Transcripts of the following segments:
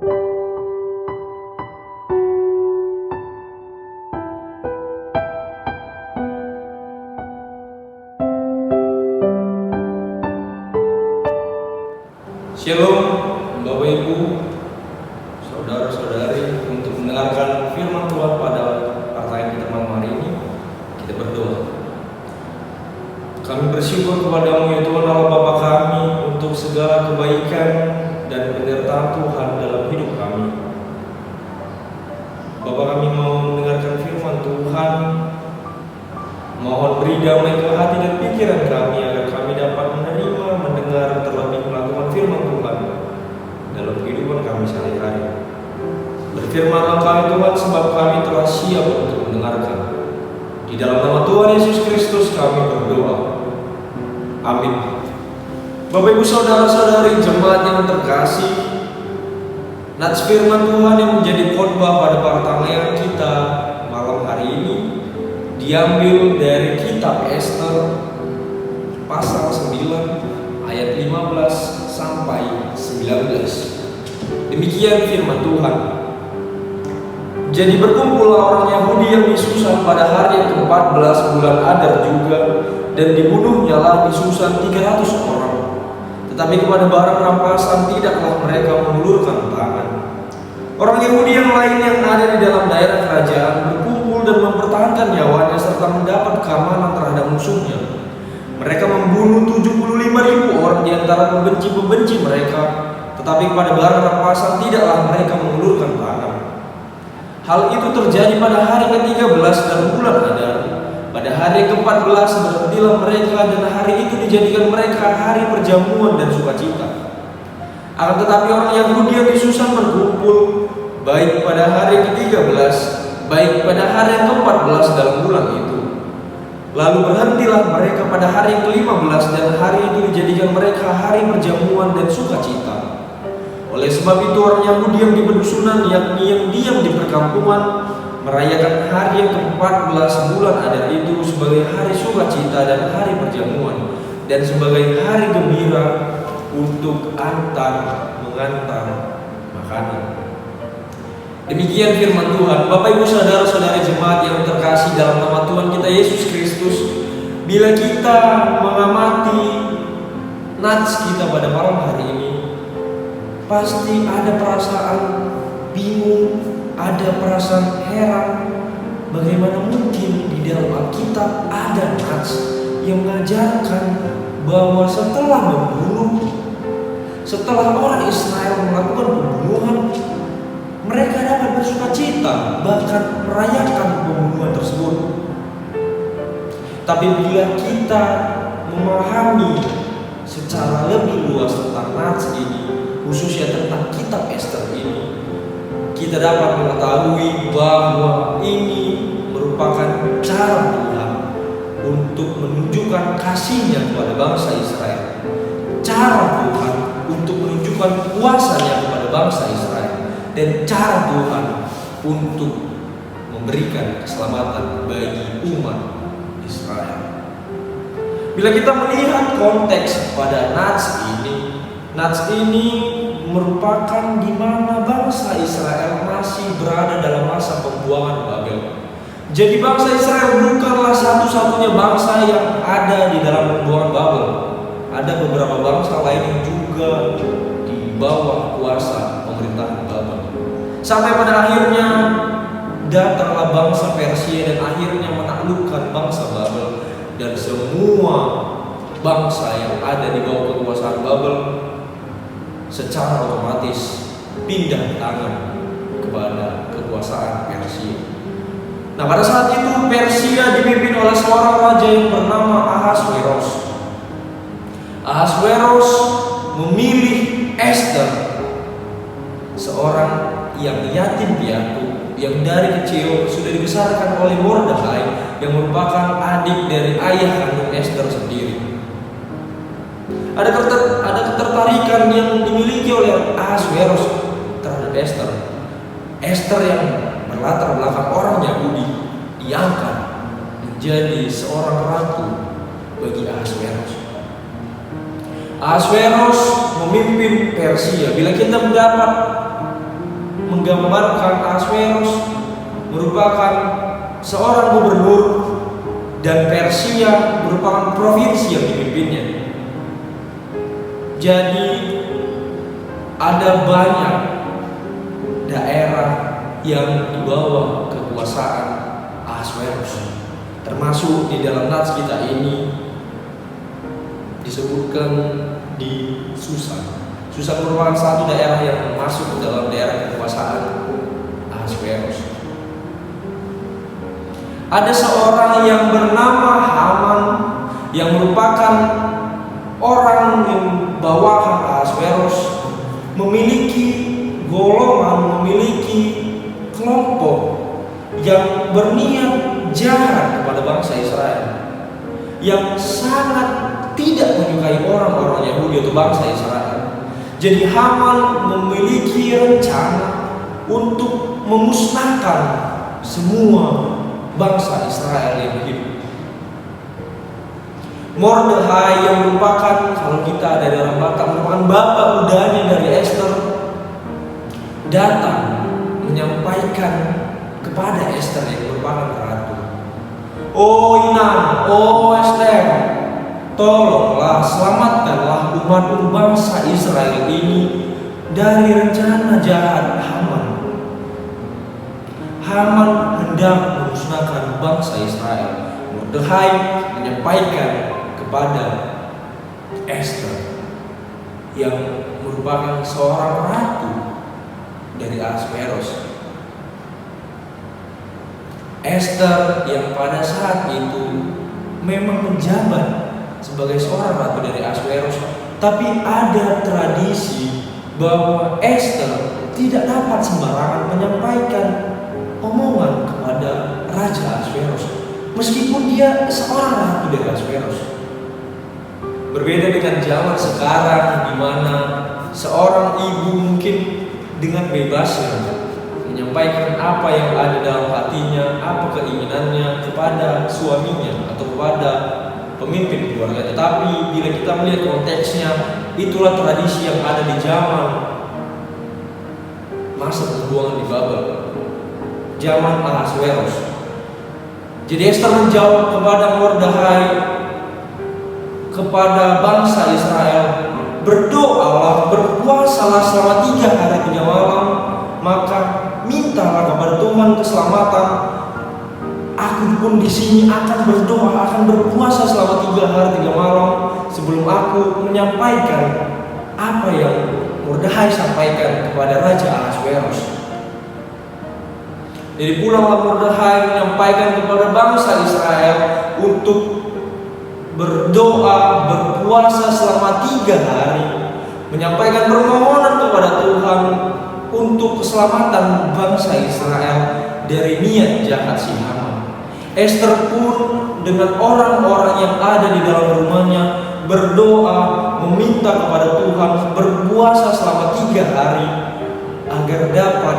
Shalom Bapak Ibu, saudara-saudari, untuk mendengarkan firman Tuhan pada pertanyaan kita malam hari ini, kita berdoa. Kami bersyukur kepadamu ya Tuhan Allah Bapa kami untuk segala kebaikan dan penyertaan Tuhan dalam hidup kami. Bapak, kami mau mendengarkan firman Tuhan. Mohon beri damai ke hati dan pikiran kami agar kami dapat menerima, mendengar, terlebih melakukan firman Tuhan dalam kehidupan kami sehari-hari. Berfirmanlah kami Tuhan, sebab kami telah siap untuk mendengarkan. Di dalam nama Tuhan Yesus Kristus kami berdoa. Amin. Bapak Ibu saudara-saudari jemaat yang terkasih, nats firman Tuhan yang menjadi khotbah pada pertanyaan kita malam hari ini diambil dari kitab Ester pasal 9 ayat 15 sampai 19. Demikian firman Tuhan. Jadi berkumpullah orang Yahudi yang di Susan pada hari yang ke-14 bulan Adar juga, dan dibunuhnya lah di Susan 300 orang. Tetapi kepada barang rampasan tidaklah mereka mengulurkan tangan. Orang Yahudi yang lain yang ada di dalam daerah kerajaan berkumpul dan mempertahankan nyawanya serta mendapat keamanan terhadap musuhnya. Mereka membunuh 75.000 orang di antara pembenci-pembenci mereka, tetapi kepada barang rampasan tidaklah mereka mengulurkan tangan. Hal itu terjadi pada hari ke-13 dalam bulan Adar. Pada hari ke-14 berhentilah mereka, dan hari itu dijadikan mereka hari perjamuan dan sukacita. Akan tetapi orang Yahudi yang di Susan berkumpul, baik pada hari ke-13, baik pada hari ke-14 dalam bulan itu. Lalu berhentilah mereka pada hari ke-15, dan hari itu dijadikan mereka hari perjamuan dan sukacita. Oleh sebab itu orang Yahudi yang di pedusunan, yakni yang diam di perkampungan, merayakan hari yang ke-14 bulan Adar itu sebagai hari sukacita dan hari perjamuan, dan sebagai hari gembira untuk mengantar makanan. Demikian firman Tuhan. Bapak Ibu saudara-saudari jemaat yang terkasih dalam nama Tuhan kita Yesus Kristus, bila kita mengamati nats kita pada malam hari ini, pasti ada perasaan bingung, ada perasaan heran. Bagaimana mungkin di dalam Alkitab ada nats yang mengajarkan bahwa setelah orang Israel melakukan pembunuhan, mereka dapat bersukacita, bahkan merayakan pembunuhan tersebut. Tapi bila kita memahami secara lebih luas tentang nats ini, khususnya tentang kitab Ester ini, kita dapat mengetahui bahwa ini merupakan cara Tuhan untuk menunjukkan kasih-Nya kepada bangsa Israel. Cara Tuhan untuk menunjukkan kuasa-Nya kepada bangsa Israel, dan cara Tuhan untuk memberikan keselamatan bagi umat Israel. Bila kita melihat konteks pada nats ini merupakan di mana bangsa Israel masih berada dalam masa pembuangan Babel. Jadi bangsa Israel bukanlah satu-satunya bangsa yang ada di dalam pembuangan Babel. Ada beberapa bangsa lain yang juga di bawah kuasa pemerintahan Babel. Sampai pada akhirnya datanglah bangsa Persia dan akhirnya menaklukkan bangsa Babel, dan semua bangsa yang ada di bawah kekuasaan Babel secara otomatis pindah tangan kepada kekuasaan Persia. Nah, pada saat itu Persia dipimpin oleh seorang raja yang bernama Ahasweros. Ahasweros memilih Ester, seorang yang yatim piatu, yang dari kecil sudah dibesarkan oleh Mordekai, yang merupakan adik dari ayah kandung Ester sendiri. Ada ketertarikan yang dimiliki oleh Ahasweros terhadap Ester. Ester yang berlatar belakang orang Yahudi diangkat menjadi seorang ratu bagi Ahasweros. Ahasweros memimpin Persia. Bila kita mendapat menggambarkan Ahasverus merupakan seorang gubernur dan Persia merupakan provinsi yang dipimpinnya. Jadi ada banyak daerah yang dibawa kekuasaan Ahasverus, termasuk di dalam nats kita ini disebutkan di Susa. Susa merupakan satu daerah yang masuk ke dalam daerah kekuasaan Ahasverus. Ada seorang yang bernama Haman yang merupakan orang yang bawahan Ahasverus, memiliki golongan, memiliki kelompok yang berniat jahat kepada bangsa Israel, yang sangat tidak menyukai orang-orang Yahudi atau bangsa Israel. Jadi Haman memiliki rencana untuk memusnahkan semua bangsa Israel yang hidup. Mordekhai yang merupakan, kalau kita ada dalam Batak, merupakan bapak mudanya dari Esther, datang menyampaikan kepada Esther yang merupakan ratu, "Oh Inang, oh Esther, tolonglah selamatkanlah umat bangsa Israel ini dari rencana jahat Haman. Haman hendak memusnahkan bangsa Israel." Mordekhai menyampaikan kepada Esther yang merupakan seorang ratu dari Ahasverus. Esther yang pada saat itu memang menjabat sebagai seorang ratu dari Ahasverus, tapi ada tradisi bahwa Esther tidak dapat sembarangan menyampaikan omongan kepada Raja Ahasverus, meskipun dia seorang ratu dari Ahasverus. Berbeda dengan zaman sekarang, di mana seorang ibu mungkin dengan bebasnya menyampaikan apa yang ada dalam hatinya, apa keinginannya kepada suaminya atau kepada pemimpin keluarga. Tetapi bila kita melihat konteksnya, itulah tradisi yang ada di zaman masa pembuangan di Babel, zaman Ahasverus. Jadi Esther menjawab kepada Mordekhai, kepada bangsa Israel, "Berdoalah, berpuasalah selama 3 hari 3 malam, maka mintalah kepada Tuhan keselamatan. Aku pun di sini akan berdoa, akan berpuasa selama 3 hari 3 malam sebelum aku menyampaikan apa yang Mordekhai sampaikan kepada Raja Ahasverus." Jadi pulanglah Mordekhai menyampaikan kepada bangsa Israel untuk berdoa, berpuasa selama 3 hari, menyampaikan permohonan kepada Tuhan untuk keselamatan bangsa Israel dari niat jahat si Haman. Esther pun dengan orang-orang yang ada di dalam rumahnya berdoa, meminta kepada Tuhan, berpuasa selama 3 hari agar dapat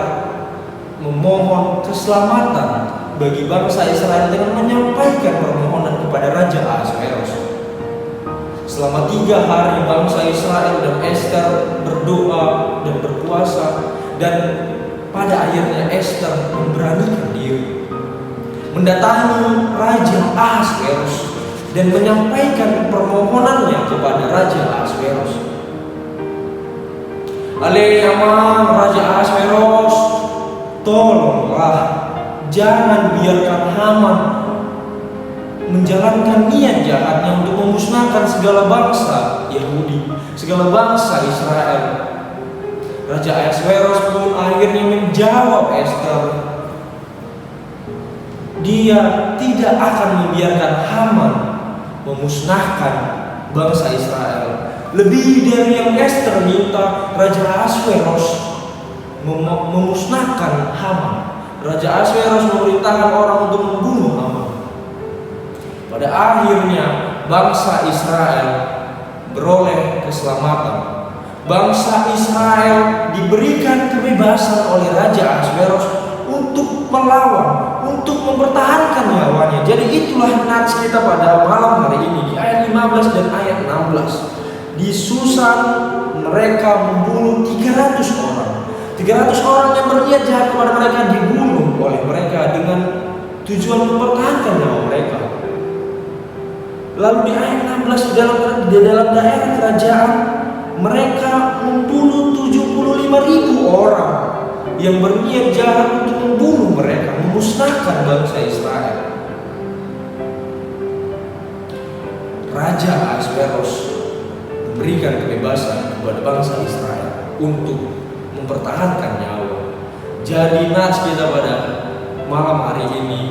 memohon keselamatan bagi bangsa Israel dengan menyampaikan permohonan kepada Raja Ahasverus. Selama 3 hari bangsa Israel dan Esther berdoa dan berpuasa, dan pada akhirnya Esther memberanikan diri mendatangi Raja Ahasverus dan menyampaikan permohonannya kepada Raja Ahasverus. "Aleyama Raja Ahasverus, tolonglah, jangan biarkan Haman menjalankan niat jahatnya untuk memusnahkan segala bangsa Yahudi, segala bangsa Israel." Raja Ahasverus pun akhirnya menjawab Esther, dia tidak akan membiarkan Haman memusnahkan bangsa Israel. Lebih dari yang Esther minta, Raja Ahasverus memusnahkan Haman. Raja Ahasverus memerintahkan orang untuk membunuh Haman. Pada akhirnya bangsa Israel beroleh keselamatan. Bangsa Israel diberikan kebebasan oleh Raja Ahasverus untuk melawan, untuk mempertahankan nyawanya. Jadi itulah nats kita pada malam hari ini di ayat 15 dan ayat 16. Di Susan mereka membunuh 300 orang. 300 300 orang yang berniat jahat kepada mereka dibunuh oleh mereka dengan tujuan mempertahankan nyawa mereka. Lalu di ayat 16 di dalam daerah kerajaan mereka membunuh 75.000 orang yang berniat jahat untuk membunuh mereka, memusnahkan bangsa Israel. Raja Ahasveros memberikan kebebasan kepada bangsa Israel untuk mempertahankan nyawa. Jadi nas kita pada malam hari ini,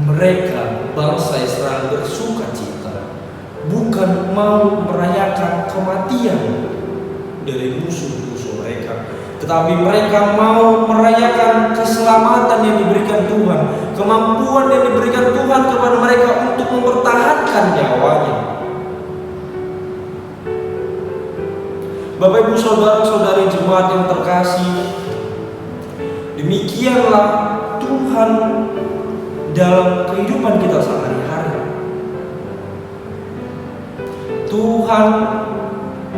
mereka bangsa Israel bersuka cita, bukan mau merayakan kematian dari musuh-musuh mereka, tetapi mereka mau merayakan keselamatan yang diberikan Tuhan, kemampuan yang diberikan Tuhan kepada mereka untuk mempertahankan nyawanya. Bapak Ibu saudara-saudari jemaat yang terkasih, demikianlah Tuhan dalam kehidupan kita sehari-hari. Tuhan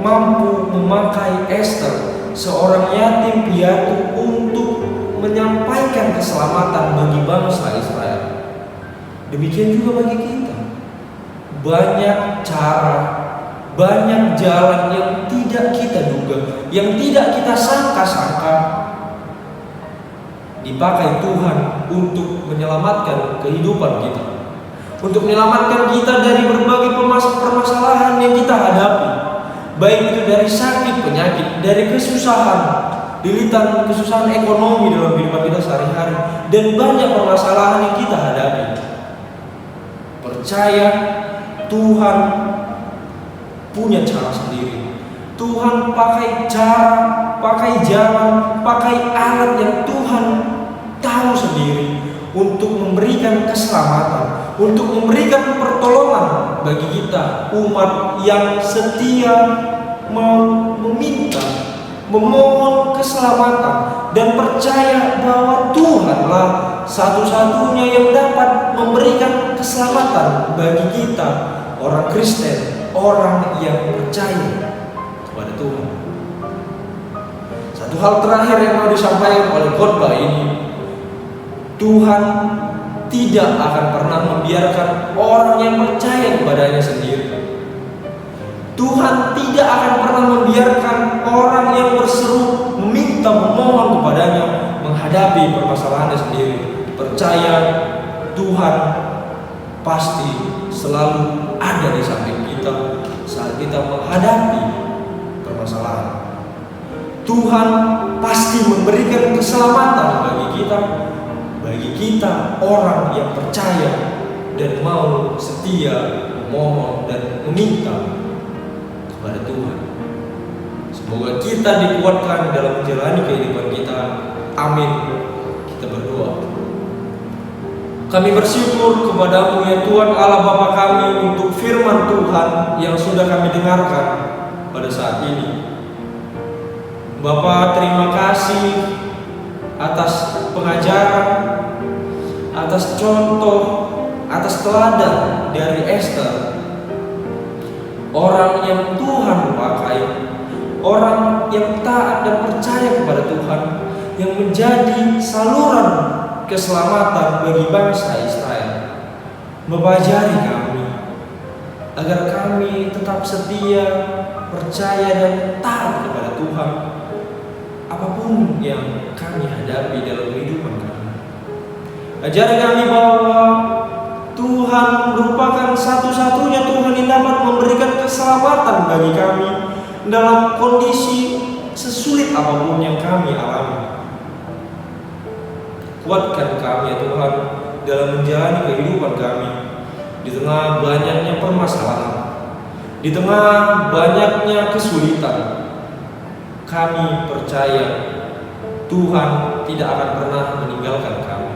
mampu memakai Esther, seorang yatim piatu, untuk menyampaikan keselamatan bagi bangsa Israel. Demikian juga bagi kita. Banyak cara, banyak jalan yang tidak kita duga, yang tidak kita sangka-sangka, dipakai Tuhan untuk menyelamatkan kehidupan kita, untuk menyelamatkan kita dari berbagai permasalahan yang kita hadapi, baik itu dari sakit, penyakit, dari kesusahan, dilitan kesusahan ekonomi dalam kehidupan kita sehari-hari, dan banyak permasalahan yang kita hadapi. Percaya Tuhan punya cara sendiri. Tuhan pakai cara, pakai jalan, pakai alat yang Tuhan tahu sendiri untuk memberikan keselamatan, untuk memberikan pertolongan bagi kita, umat yang setia mau meminta, memohon keselamatan, dan percaya bahwa Tuhanlah satu-satunya yang dapat memberikan keselamatan bagi kita, orang Kristen, orang yang percaya kepada Tuhan. Satu hal terakhir yang mau disampaikan oleh khotbah ini, Tuhan tidak akan pernah membiarkan orang yang percaya kepadanya sendiri. Tuhan tidak akan pernah membiarkan orang yang berseru, meminta, memohon kepadanya menghadapi permasalahannya sendiri. Percaya Tuhan pasti selalu ada di samping kita saat kita menghadapi permasalahan. Tuhan pasti memberikan keselamatan bagi kita orang yang percaya dan mau setia memohon dan meminta kepada Tuhan. Semoga kita dikuatkan dalam menjalani kehidupan kita. Amin. Kita berdoa. Kami bersyukur kepadamu ya Tuhan Allah Bapa kami untuk firman Tuhan yang sudah kami dengarkan pada saat ini. Bapa, terima kasih atas pengajaran, atas contoh, atas teladan dari Esther, orang yang Tuhan pakai, orang yang taat dan percaya kepada Tuhan, yang menjadi saluran keselamatan bagi bangsa Israel. Bapa, ajari kami agar kami tetap setia, percaya dan taat kepada Tuhan apapun yang kami hadapi dalam kehidupan kami. Ajari kami bahwa Tuhan merupakan satu-satunya Tuhan yang dapat memberikan keselamatan bagi kami dalam kondisi sesulit apapun yang kami alami. Kuatkan kami ya Tuhan dalam menjalani kehidupan kami di tengah banyaknya permasalahan, di tengah banyaknya kesulitan. Kami percaya Tuhan tidak akan pernah meninggalkan kami.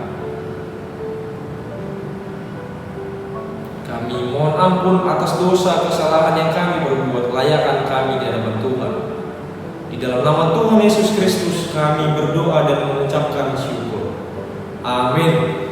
Kami mohon ampun atas dosa kesalahan yang kami berbuat, layakan kami di hadapan Tuhan. Di dalam nama Tuhan Yesus Kristus kami berdoa dan mengucapkan syukur. Amin.